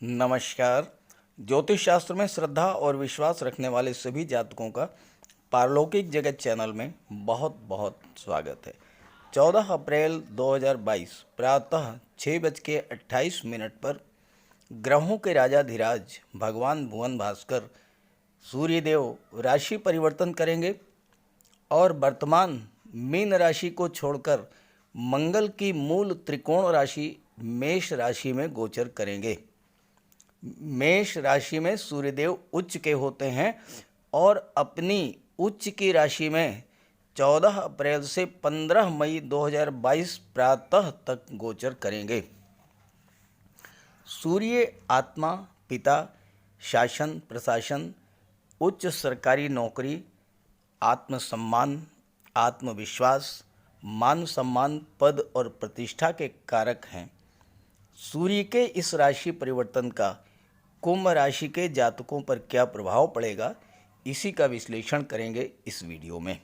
नमस्कार। ज्योतिष शास्त्र में श्रद्धा और विश्वास रखने वाले सभी जातकों का पारलौकिक जगत चैनल में बहुत बहुत स्वागत है। 14 अप्रैल 2022 प्रातः 6:28 पर ग्रहों के राजाधिराज भगवान भुवन भास्कर सूर्यदेव राशि परिवर्तन करेंगे और वर्तमान मीन राशि को छोड़कर मंगल की मूल त्रिकोण राशि मेष राशि में गोचर करेंगे। मेष राशि में सूर्यदेव उच्च के होते हैं और अपनी उच्च की राशि में 14 अप्रैल से 15 मई 2022 प्रातः तक गोचर करेंगे। सूर्य आत्मा, पिता, शासन प्रशासन, उच्च सरकारी नौकरी, आत्मसम्मान, आत्मविश्वास, मान सम्मान, पद और प्रतिष्ठा के कारक हैं। सूर्य के इस राशि परिवर्तन का कुंभ राशि के जातकों पर क्या प्रभाव पड़ेगा, इसी का विश्लेषण करेंगे इस वीडियो में।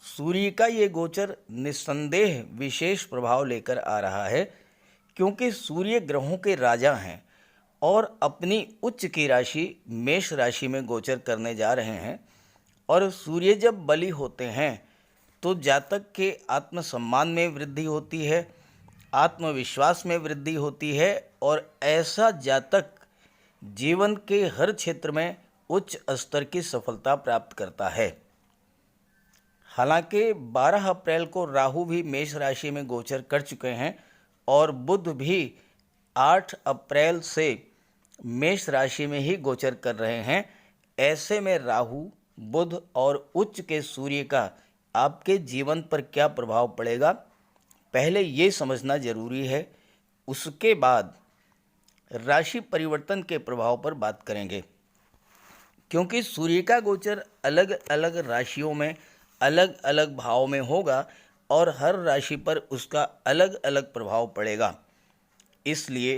सूर्य का ये गोचर निस्संदेह विशेष प्रभाव लेकर आ रहा है, क्योंकि सूर्य ग्रहों के राजा हैं और अपनी उच्च की राशि मेष राशि में गोचर करने जा रहे हैं। और सूर्य जब बली होते हैं तो जातक के आत्मसम्मान में वृद्धि होती है, आत्मविश्वास में वृद्धि होती है और ऐसा जातक जीवन के हर क्षेत्र में उच्च स्तर की सफलता प्राप्त करता है। हालांकि 12 अप्रैल को राहु भी मेष राशि में गोचर कर चुके हैं और बुध भी 8 अप्रैल से मेष राशि में ही गोचर कर रहे हैं। ऐसे में राहु, बुध और उच्च के सूर्य का आपके जीवन पर क्या प्रभाव पड़ेगा, पहले ये समझना जरूरी है। उसके बाद राशि परिवर्तन के प्रभाव पर बात करेंगे, क्योंकि सूर्य का गोचर अलग अलग राशियों में अलग अलग भाव में होगा और हर राशि पर उसका अलग अलग प्रभाव पड़ेगा। इसलिए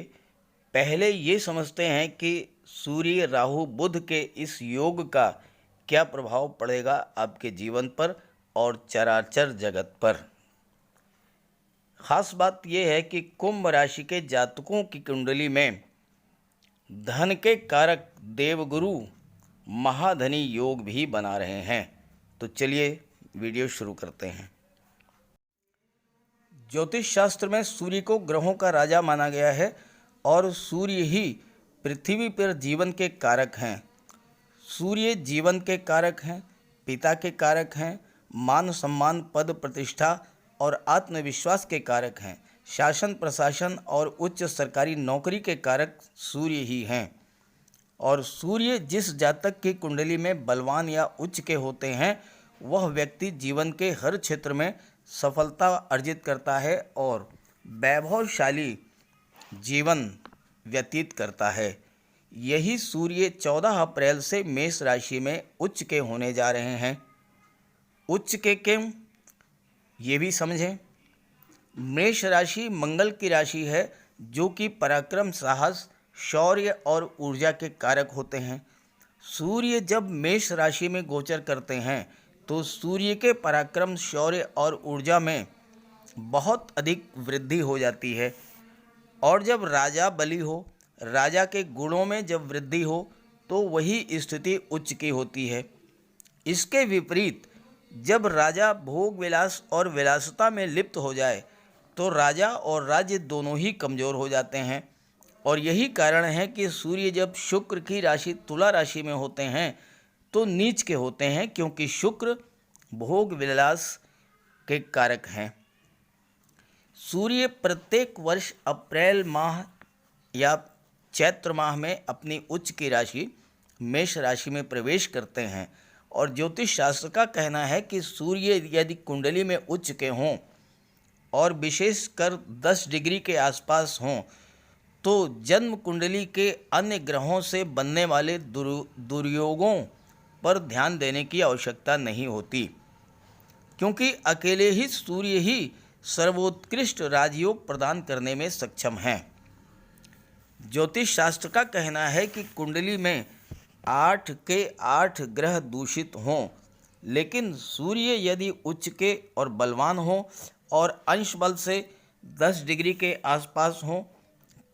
पहले ये समझते हैं कि सूर्य राहु बुध के इस योग का क्या प्रभाव पड़ेगा आपके जीवन पर और चराचर जगत पर। खास बात यह है कि कुंभ राशि के जातकों की कुंडली में धन के कारक देवगुरु महाधनी योग भी बना रहे हैं। तो चलिए वीडियो शुरू करते हैं। ज्योतिष शास्त्र में सूर्य को ग्रहों का राजा माना गया है और सूर्य ही पृथ्वी पर जीवन के कारक हैं। सूर्य जीवन के कारक हैं, पिता के कारक हैं, मान सम्मान, पद प्रतिष्ठा और आत्मविश्वास के कारक हैं। शासन प्रशासन और उच्च सरकारी नौकरी के कारक सूर्य ही हैं। और सूर्य जिस जातक की कुंडली में बलवान या उच्च के होते हैं, वह व्यक्ति जीवन के हर क्षेत्र में सफलता अर्जित करता है और वैभवशाली जीवन व्यतीत करता है। यही सूर्य 14 अप्रैल से मेष राशि में उच्च के होने जा रहे हैं। उच्च के क्यों, ये भी समझें। मेष राशि मंगल की राशि है, जो कि पराक्रम, साहस, शौर्य और ऊर्जा के कारक होते हैं। सूर्य जब मेष राशि में गोचर करते हैं तो सूर्य के पराक्रम, शौर्य और ऊर्जा में बहुत अधिक वृद्धि हो जाती है। और जब राजा बली हो, राजा के गुणों में जब वृद्धि हो, तो वही स्थिति उच्च की होती है। इसके विपरीत जब राजा भोग विलास और विलासिता में लिप्त हो जाए तो राजा और राज्य दोनों ही कमज़ोर हो जाते हैं। और यही कारण है कि सूर्य जब शुक्र की राशि तुला राशि में होते हैं तो नीच के होते हैं, क्योंकि शुक्र भोग विलास के कारक हैं। सूर्य प्रत्येक वर्ष अप्रैल माह या चैत्र माह में अपनी उच्च की राशि मेष राशि में प्रवेश करते हैं। और ज्योतिष शास्त्र का कहना है कि सूर्य यदि कुंडली में उच्च के हों और विशेषकर 10 डिग्री के आसपास हों, तो जन्म कुंडली के अन्य ग्रहों से बनने वाले दुर्योगों पर ध्यान देने की आवश्यकता नहीं होती, क्योंकि अकेले ही सूर्य ही सर्वोत्कृष्ट राजयोग प्रदान करने में सक्षम हैं। ज्योतिष शास्त्र का कहना है कि कुंडली में 8 के 8 ग्रह दूषित हों, लेकिन सूर्य यदि उच्च के और बलवान हों और अंश बल से 10 डिग्री के आसपास हों,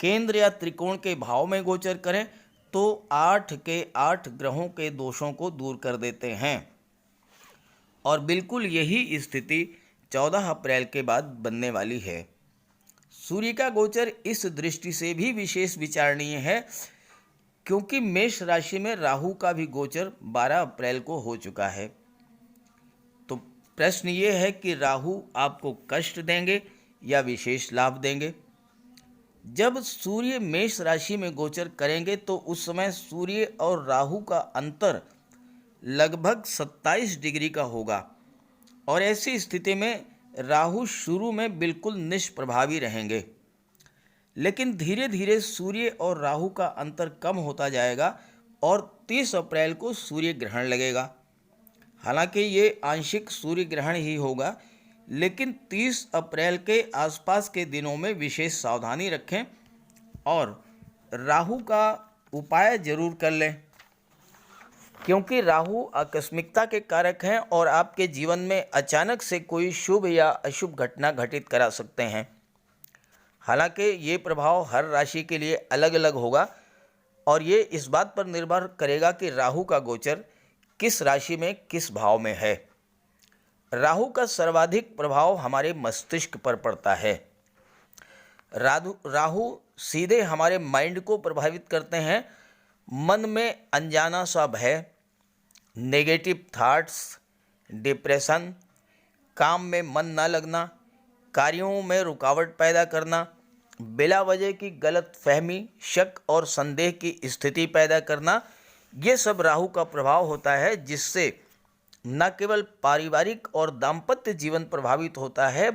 केंद्र या त्रिकोण के भाव में गोचर करें तो 8 के 8 ग्रहों के दोषों को दूर कर देते हैं। और बिल्कुल यही स्थिति 14 अप्रैल के बाद बनने वाली है। सूर्य का गोचर इस दृष्टि से भी विशेष विचारणीय है क्योंकि मेष राशि में राहु का भी गोचर 12 अप्रैल को हो चुका है। तो प्रश्न ये है कि राहु आपको कष्ट देंगे या विशेष लाभ देंगे। जब सूर्य मेष राशि में गोचर करेंगे तो उस समय सूर्य और राहु का अंतर लगभग 27 डिग्री का होगा और ऐसी स्थिति में राहु शुरू में बिल्कुल निष्प्रभावी रहेंगे, लेकिन धीरे धीरे सूर्य और राहु का अंतर कम होता जाएगा और 30 अप्रैल को सूर्य ग्रहण लगेगा। हालांकि ये आंशिक सूर्य ग्रहण ही होगा, लेकिन 30 अप्रैल के आसपास के दिनों में विशेष सावधानी रखें और राहु का उपाय जरूर कर लें, क्योंकि राहु आकस्मिकता के कारक हैं और आपके जीवन में अचानक से कोई शुभ या अशुभ घटना घटित करा सकते हैं। हालांकि ये प्रभाव हर राशि के लिए अलग अलग होगा और ये इस बात पर निर्भर करेगा कि राहु का गोचर किस राशि में किस भाव में है। राहु का सर्वाधिक प्रभाव हमारे मस्तिष्क पर पड़ता है। राहु सीधे हमारे माइंड को प्रभावित करते हैं। मन में अनजाना सा भय, नेगेटिव थॉट्स, डिप्रेशन, काम में मन न लगना, कार्यों में रुकावट पैदा करना, बिला वजह की गलत फहमी, शक और संदेह की स्थिति पैदा करना, ये सब राहु का प्रभाव होता है, जिससे न केवल पारिवारिक और दाम्पत्य जीवन प्रभावित होता है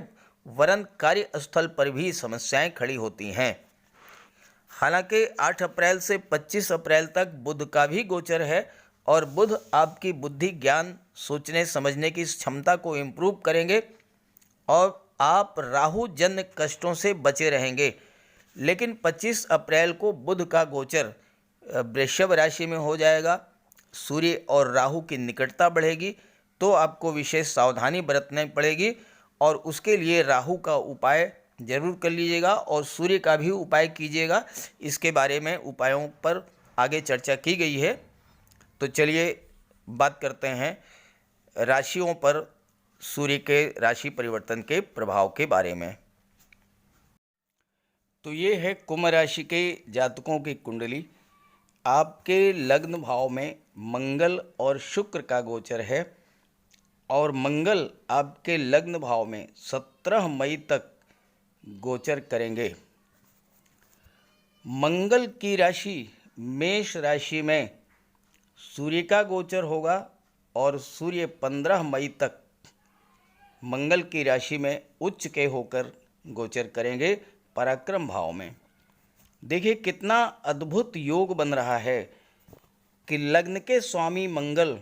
वरन कार्यस्थल पर भी समस्याएं खड़ी होती हैं। हालांकि 8 अप्रैल से 25 अप्रैल तक बुध का भी गोचर है और बुध आपकी बुद्धि, ज्ञान, सोचने समझने की क्षमता को इम्प्रूव करेंगे और आप राहु जन्य कष्टों से बचे रहेंगे। लेकिन 25 अप्रैल को बुध का गोचर वृषभ राशि में हो जाएगा, सूर्य और राहु की निकटता बढ़ेगी, तो आपको विशेष सावधानी बरतनी पड़ेगी और उसके लिए राहु का उपाय जरूर कर लीजिएगा और सूर्य का भी उपाय कीजिएगा। इसके बारे में उपायों पर आगे चर्चा की गई है। तो चलिए बात करते हैं राशियों पर सूर्य के राशि परिवर्तन के प्रभाव के बारे में। तो ये है कुंभ राशि के जातकों की कुंडली। आपके लग्न भाव में मंगल और शुक्र का गोचर है और मंगल आपके लग्न भाव में 17 मई तक गोचर करेंगे। मंगल की राशि मेष राशि में सूर्य का गोचर होगा और सूर्य 15 मई तक मंगल की राशि में उच्च के होकर गोचर करेंगे पराक्रम भाव में। देखिए कितना अद्भुत योग बन रहा है कि लग्न के स्वामी मंगल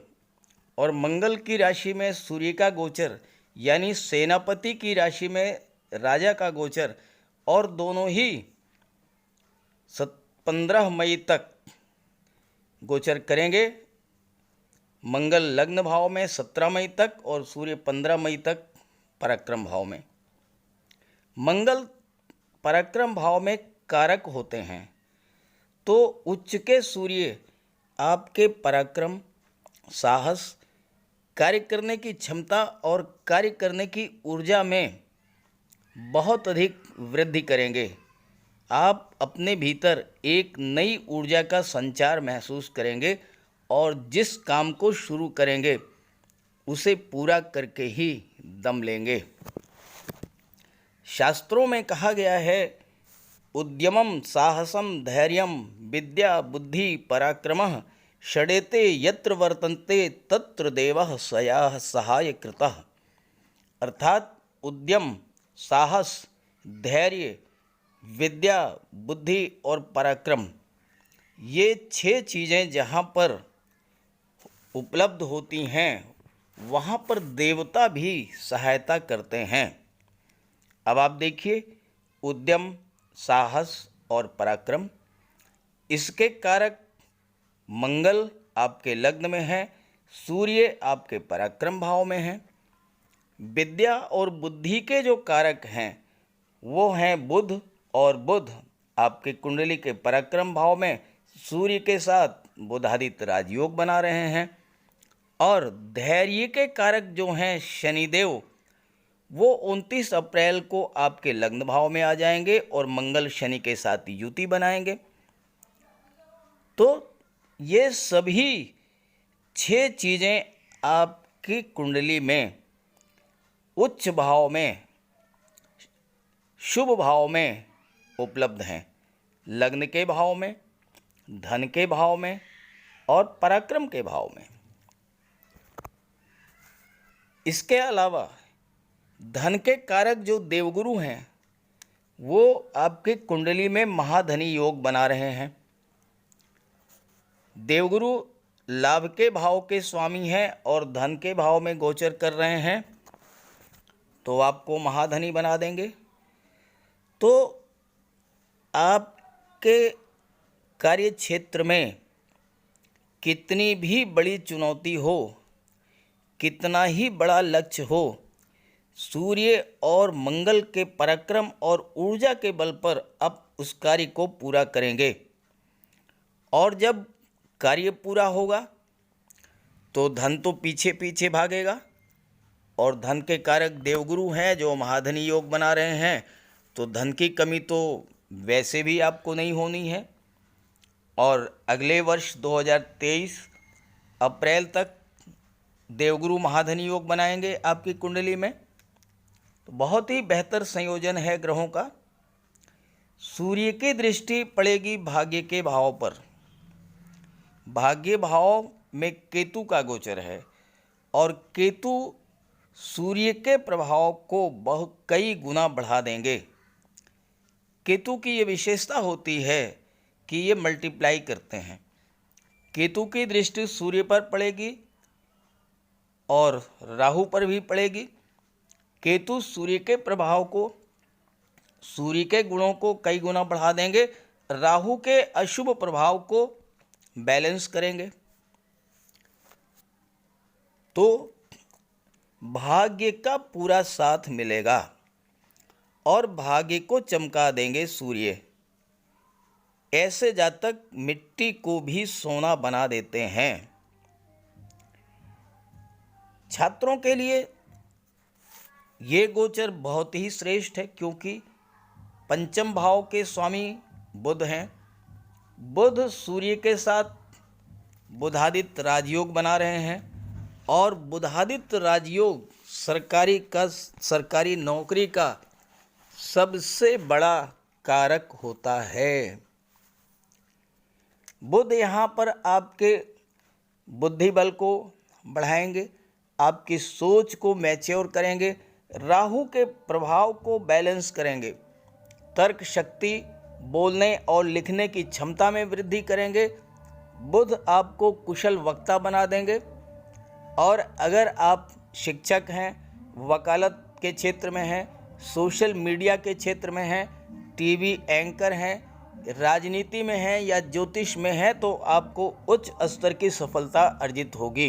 और मंगल की राशि में सूर्य का गोचर, यानी सेनापति की राशि में राजा का गोचर, और दोनों ही 15 मई तक गोचर करेंगे। मंगल लग्न भाव में 17 मई तक और सूर्य 15 मई तक पराक्रम भाव में। मंगल पराक्रम भाव में कारक होते हैं, तो उच्च के सूर्य आपके पराक्रम, साहस, कार्य करने की क्षमता और कार्य करने की ऊर्जा में बहुत अधिक वृद्धि करेंगे। आप अपने भीतर एक नई ऊर्जा का संचार महसूस करेंगे और जिस काम को शुरू करेंगे उसे पूरा करके ही दम लेंगे। शास्त्रों में कहा गया है, उद्यमं साहसं धैर्यं विद्या बुद्धि पराक्रमः षडेते यत्र वर्तन्ते तत्र देवः सयाः सहाय कृतः। अर्थात उद्यम, साहस, धैर्य, विद्या, बुद्धि और पराक्रम, ये 6 चीज़ें जहाँ पर उपलब्ध होती हैं वहाँ पर देवता भी सहायता करते हैं। अब आप देखिए, उद्यम, साहस और पराक्रम, इसके कारक मंगल आपके लग्न में है, सूर्य आपके पराक्रम भाव में है। विद्या और बुद्धि के जो कारक हैं वो हैं बुध, और बुध आपके कुंडली के पराक्रम भाव में सूर्य के साथ बुधादित्य राजयोग बना रहे हैं। और धैर्य के कारक जो हैं शनिदेव, वो 29 अप्रैल को आपके लग्न भाव में आ जाएंगे और मंगल शनि के साथ युति बनाएंगे। तो ये सभी 6 चीज़ें आपकी कुंडली में उच्च भाव में, शुभ भाव में उपलब्ध हैं। लग्न के भाव में, धन के भाव में और पराक्रम के भाव में। इसके अलावा धन के कारक जो देवगुरु हैं, वो आपके कुंडली में महाधनी योग बना रहे हैं। देवगुरु लाभ के भाव के स्वामी हैं और धन के भाव में गोचर कर रहे हैं, तो आपको महाधनी बना देंगे। तो आपके कार्य क्षेत्र में कितनी भी बड़ी चुनौती हो, कितना ही बड़ा लक्ष्य हो, सूर्य और मंगल के पराक्रम और ऊर्जा के बल पर आप उस कार्य को पूरा करेंगे। और जब कार्य पूरा होगा तो धन तो पीछे पीछे भागेगा, और धन के कारक देवगुरु हैं जो महाधनी योग बना रहे हैं, तो धन की कमी तो वैसे भी आपको नहीं होनी है। और अगले वर्ष 2023 अप्रैल तक देवगुरु महाधनी योग बनाएंगे आपकी कुंडली में। तो बहुत ही बेहतर संयोजन है ग्रहों का। सूर्य की दृष्टि पड़ेगी भाग्य के भाव पर। भाग्य भाव में केतु का गोचर है, और केतु सूर्य के प्रभाव को कई गुना बढ़ा देंगे। केतु की ये विशेषता होती है कि ये मल्टीप्लाई करते हैं। केतु की दृष्टि सूर्य पर पड़ेगी और राहु पर भी पड़ेगी। केतु सूर्य के प्रभाव को, सूर्य के गुणों को कई गुना बढ़ा देंगे, राहु के अशुभ प्रभाव को बैलेंस करेंगे। तो भाग्य का पूरा साथ मिलेगा और भाग्य को चमका देंगे सूर्य। ऐसे जातक मिट्टी को भी सोना बना देते हैं। छात्रों के लिए ये गोचर बहुत ही श्रेष्ठ है, क्योंकि पंचम भाव के स्वामी बुध हैं। बुध सूर्य के साथ बुधादित्य राजयोग बना रहे हैं, और बुधादित्य राजयोग सरकारी नौकरी का सबसे बड़ा कारक होता है। बुध यहाँ पर आपके बुद्धि बल को बढ़ाएंगे, आपकी सोच को मैच्योर करेंगे, राहु के प्रभाव को बैलेंस करेंगे, तर्क शक्ति, बोलने और लिखने की क्षमता में वृद्धि करेंगे। बुध आपको कुशल वक्ता बना देंगे। और अगर आप शिक्षक हैं, वकालत के क्षेत्र में हैं, सोशल मीडिया के क्षेत्र में हैं, टीवी एंकर हैं, राजनीति में हैं या ज्योतिष में हैं, तो आपको उच्च स्तर की सफलता अर्जित होगी।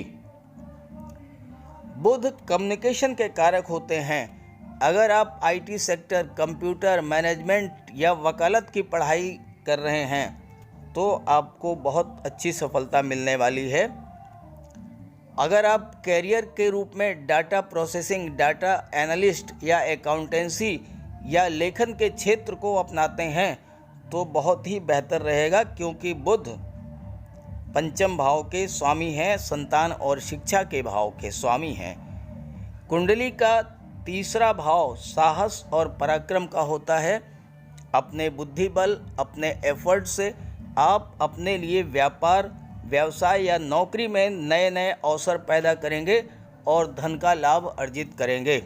बुध कम्युनिकेशन के कारक होते हैं। अगर आप आईटी सेक्टर, कंप्यूटर मैनेजमेंट या वकालत की पढ़ाई कर रहे हैं, तो आपको बहुत अच्छी सफलता मिलने वाली है। अगर आप कैरियर के रूप में डाटा प्रोसेसिंग, डाटा एनालिस्ट या अकाउंटेंसी या लेखन के क्षेत्र को अपनाते हैं, तो बहुत ही बेहतर रहेगा, क्योंकि बुध पंचम भाव के स्वामी हैं, संतान और शिक्षा के भाव के स्वामी हैं। कुंडली का तीसरा भाव साहस और पराक्रम का होता है। अपने बुद्धि बल, अपने एफर्ट से आप अपने लिए व्यापार, व्यवसाय या नौकरी में नए नए अवसर पैदा करेंगे और धन का लाभ अर्जित करेंगे।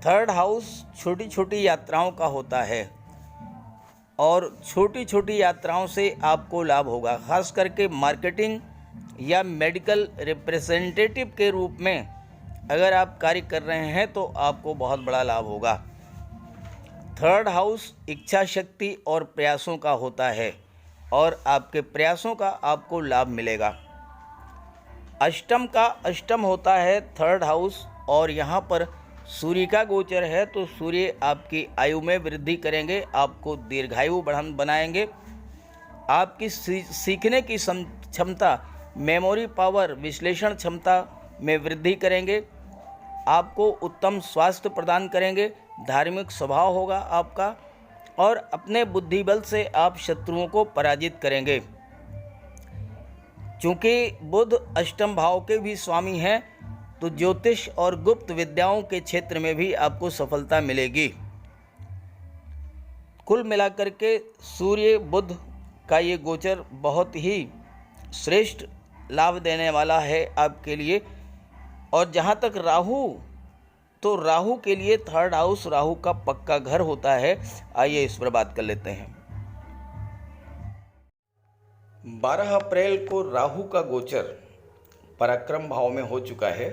थर्ड हाउस छोटी छोटी यात्राओं का होता है, और छोटी छोटी यात्राओं से आपको लाभ होगा। खास करके मार्केटिंग या मेडिकल रिप्रेजेंटेटिव के रूप में अगर आप कार्य कर रहे हैं, तो आपको बहुत बड़ा लाभ होगा। थर्ड हाउस इच्छा शक्ति और प्रयासों का होता है, और आपके प्रयासों का आपको लाभ मिलेगा। अष्टम का अष्टम होता है थर्ड हाउस, और यहाँ पर सूर्य का गोचर है तो सूर्य आपकी आयु में वृद्धि करेंगे, आपको दीर्घायु बनाएंगे, आपकी सीखने की क्षमता, मेमोरी पावर, विश्लेषण क्षमता में वृद्धि करेंगे, आपको उत्तम स्वास्थ्य प्रदान करेंगे, धार्मिक स्वभाव होगा आपका और अपने बुद्धिबल से आप शत्रुओं को पराजित करेंगे। चूँकि बुध अष्टम भाव के भी स्वामी हैं तो ज्योतिष और गुप्त विद्याओं के क्षेत्र में भी आपको सफलता मिलेगी। कुल मिलाकर के सूर्य बुध का ये गोचर बहुत ही श्रेष्ठ लाभ देने वाला है आपके लिए। और जहाँ तक राहु, तो राहु के लिए थर्ड हाउस राहु का पक्का घर होता है। आइए इस पर बात कर लेते हैं। 12 अप्रैल को राहु का गोचर पराक्रम भाव में हो चुका है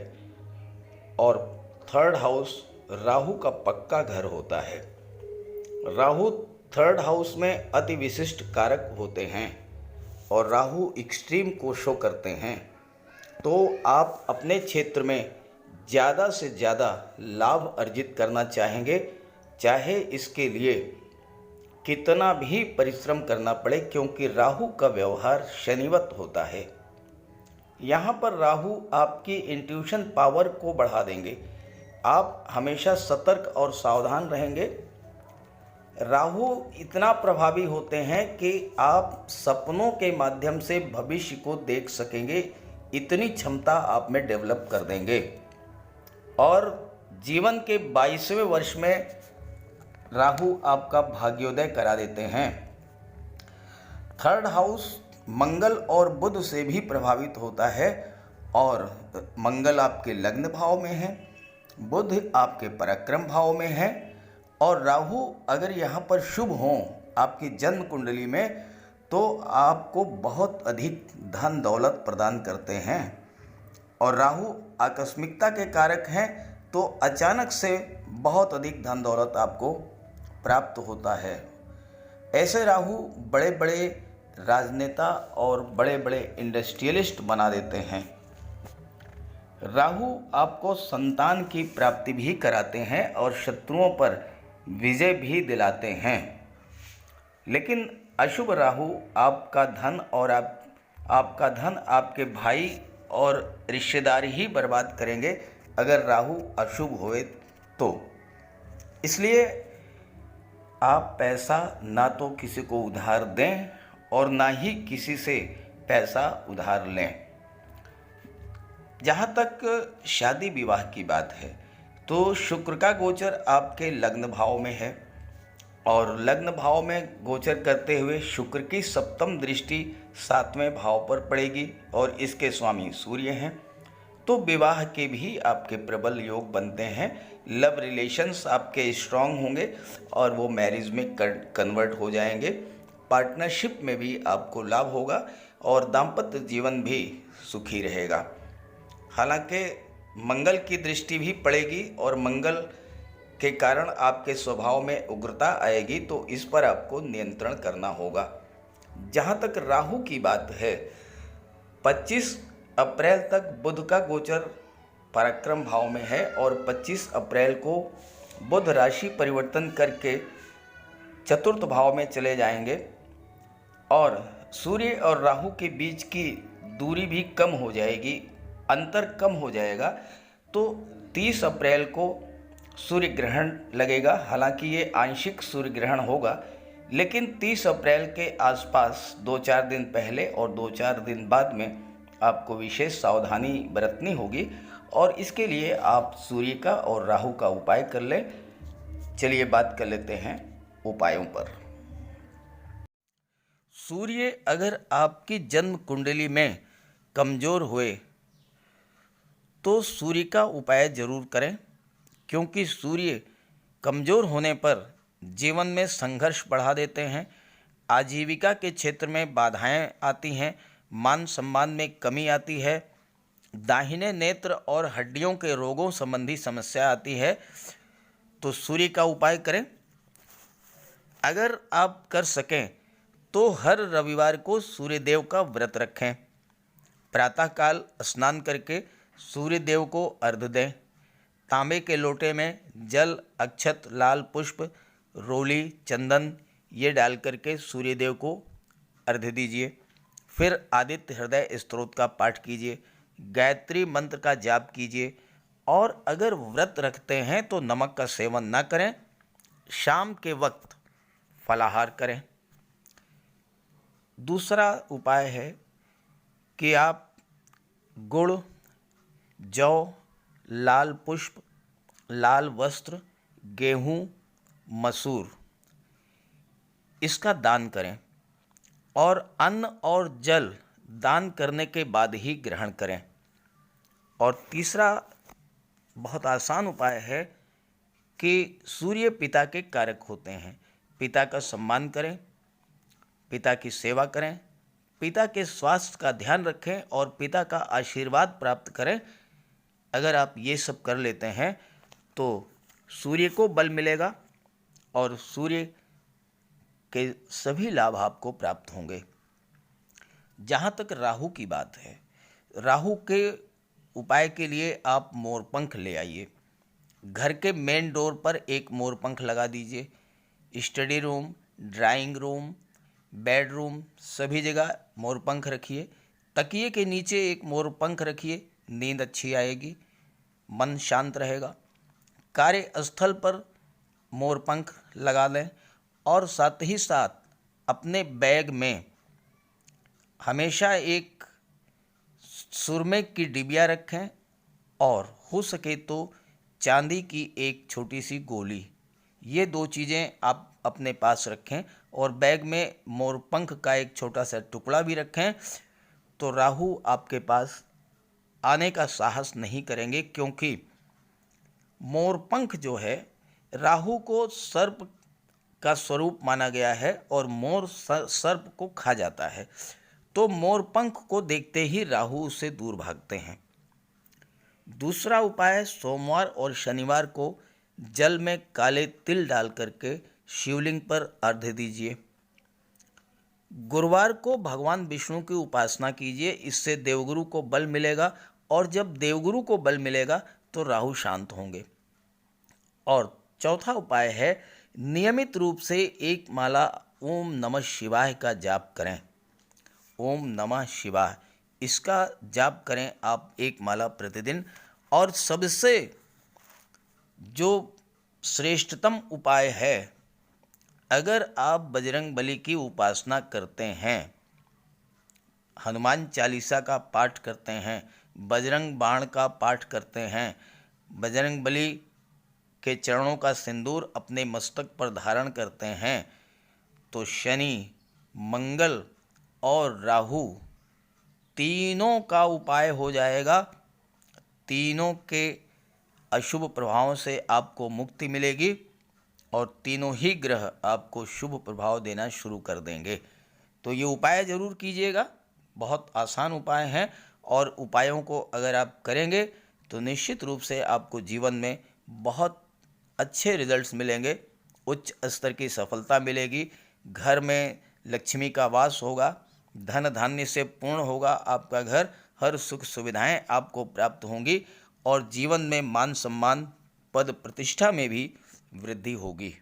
और थर्ड हाउस राहु का पक्का घर होता है। राहु थर्ड हाउस में अति विशिष्ट कारक होते हैं और राहु एक्सट्रीम को शो करते हैं। तो आप अपने क्षेत्र में ज़्यादा से ज़्यादा लाभ अर्जित करना चाहेंगे, चाहे इसके लिए कितना भी परिश्रम करना पड़े, क्योंकि राहु का व्यवहार शनिवत होता है। यहाँ पर राहु आपकी इंट्यूशन पावर को बढ़ा देंगे। आप हमेशा सतर्क और सावधान रहेंगे। राहु इतना प्रभावी होते हैं कि आप सपनों के माध्यम से भविष्य को देख सकेंगे, इतनी क्षमता आप में डेवलप कर देंगे। और जीवन के 22वें वर्ष में राहु आपका भाग्योदय करा देते हैं। थर्ड हाउस मंगल और बुध से भी प्रभावित होता है और मंगल आपके लग्न भाव में है, बुध आपके पराक्रम भाव में है और राहु अगर यहाँ पर शुभ हों आपकी जन्म कुंडली में तो आपको बहुत अधिक धन दौलत प्रदान करते हैं। और राहु आकस्मिकता के कारक हैं तो अचानक से बहुत अधिक धन दौलत आपको प्राप्त होता है। ऐसे राहु बड़े बड़े राजनेता और बड़े बड़े इंडस्ट्रियलिस्ट बना देते हैं। राहु आपको संतान की प्राप्ति भी कराते हैं और शत्रुओं पर विजय भी दिलाते हैं। लेकिन अशुभ राहु आपका धन और आपका धन आपके भाई और रिश्तेदार ही बर्बाद करेंगे अगर राहु अशुभ हुए तो। इसलिए आप पैसा ना तो किसी को उधार दें और ना ही किसी से पैसा उधार लें। जहाँ तक शादी विवाह की बात है तो शुक्र का गोचर आपके लग्न भाव में है और लग्न भाव में गोचर करते हुए शुक्र की सप्तम दृष्टि 7वें भाव पर पड़ेगी और इसके स्वामी सूर्य हैं। तो विवाह के भी आपके प्रबल योग बनते हैं, लव रिलेशंस आपके स्ट्रांग होंगे और वो मैरिज में कन्वर्ट हो जाएंगे। पार्टनरशिप में भी आपको लाभ होगा और दाम्पत्य जीवन भी सुखी रहेगा। हालांकि मंगल की दृष्टि भी पड़ेगी और मंगल के कारण आपके स्वभाव में उग्रता आएगी, तो इस पर आपको नियंत्रण करना होगा। जहाँ तक राहु की बात है, 25 अप्रैल तक बुध का गोचर पराक्रम भाव में है और 25 अप्रैल को बुध राशि परिवर्तन करके चतुर्थ भाव में चले जाएंगे और सूर्य और राहु के बीच की दूरी भी कम हो जाएगी, अंतर कम हो जाएगा। तो 30 अप्रैल को सूर्य ग्रहण लगेगा। हालांकि ये आंशिक सूर्य ग्रहण होगा, लेकिन 30 अप्रैल के आसपास 2-4 दिन पहले और 2-4 दिन बाद में आपको विशेष सावधानी बरतनी होगी और इसके लिए आप सूर्य का और राहु का उपाय कर लें। चलिए बात कर लेते हैं उपायों पर। सूर्य अगर आपकी जन्म कुंडली में कमज़ोर हुए तो सूर्य का उपाय जरूर करें, क्योंकि सूर्य कमज़ोर होने पर जीवन में संघर्ष बढ़ा देते हैं, आजीविका के क्षेत्र में बाधाएं आती हैं, मान सम्मान में कमी आती है, दाहिने नेत्र और हड्डियों के रोगों संबंधी समस्या आती है। तो सूर्य का उपाय करें। अगर आप कर सकें तो हर रविवार को सूर्य देव का व्रत रखें, प्रातःकाल स्नान करके सूर्य देव को अर्घ्य दें, तांबे के लोटे में जल, अक्षत, लाल पुष्प, रोली, चंदन ये डाल करके सूर्यदेव को अर्घ्य दीजिए। फिर आदित्य हृदय स्तोत्र का पाठ कीजिए, गायत्री मंत्र का जाप कीजिए, और अगर व्रत रखते हैं तो नमक का सेवन ना करें। शाम के वक्त फलाहार करें। दूसरा उपाय है कि आप गुड़, जौ, लाल पुष्प, लाल वस्त्र, गेहूँ, मसूर इसका दान करें और अन्न और जल दान करने के बाद ही ग्रहण करें। और तीसरा बहुत आसान उपाय है कि सूर्य पिता के कारक होते हैं। पिता का सम्मान करें, पिता की सेवा करें, पिता के स्वास्थ्य का ध्यान रखें और पिता का आशीर्वाद प्राप्त करें। अगर आप ये सब कर लेते हैं तो सूर्य को बल मिलेगा और सूर्य के सभी लाभ आपको प्राप्त होंगे। जहाँ तक राहु की बात है, राहु के उपाय के लिए आप मोरपंख ले आइए। घर के मेन डोर पर एक मोरपंख लगा दीजिए। Study room, drawing room, bedroom सभी जगह मोरपंख रखिए। तकिए के नीचे एक मोरपंख रखिए, नींद अच्छी आएगी, मन शांत रहेगा। कार्यस्थल पर मोरपंख लगा लें और साथ ही साथ अपने बैग में हमेशा एक सुरमे की डिबिया रखें और हो सके तो चांदी की एक छोटी सी गोली, ये दो चीज़ें आप अपने पास रखें और बैग में मोरपंख का एक छोटा सा टुकड़ा भी रखें। तो राहु आपके पास आने का साहस नहीं करेंगे, क्योंकि मोरपंख जो है राहु को सर्प का स्वरूप माना गया है और मोर सर्प को खा जाता है। तो मोरपंख को देखते ही राहु उससे दूर भागते हैं। दूसरा उपाय, सोमवार और शनिवार को जल में काले तिल डाल करके शिवलिंग पर अर्घ्य दीजिए। गुरुवार को भगवान विष्णु की उपासना कीजिए, इससे देवगुरु को बल मिलेगा और जब देवगुरु को बल मिलेगा तो राहु शांत होंगे। और चौथा उपाय है, नियमित रूप से एक माला ओम नमः शिवाय का जाप करें। ओम नमः शिवाय इसका जाप करें आप एक माला प्रतिदिन। और सबसे जो श्रेष्ठतम उपाय है, अगर आप बजरंग बली की उपासना करते हैं, हनुमान चालीसा का पाठ करते हैं, बजरंग बाण का पाठ करते हैं, बजरंग बली के चरणों का सिंदूर अपने मस्तक पर धारण करते हैं, तो शनि, मंगल और राहु तीनों का उपाय हो जाएगा। तीनों के अशुभ प्रभावों से आपको मुक्ति मिलेगी और तीनों ही ग्रह आपको शुभ प्रभाव देना शुरू कर देंगे। तो ये उपाय ज़रूर कीजिएगा, बहुत आसान उपाय हैं और उपायों को अगर आप करेंगे तो निश्चित रूप से आपको जीवन में बहुत अच्छे रिजल्ट्स मिलेंगे, उच्च स्तर की सफलता मिलेगी, घर में लक्ष्मी का वास होगा, धन धान्य से पूर्ण होगा आपका घर, हर सुख सुविधाएं आपको प्राप्त होंगी और जीवन में मान सम्मान, पद प्रतिष्ठा में भी वृद्धि होगी।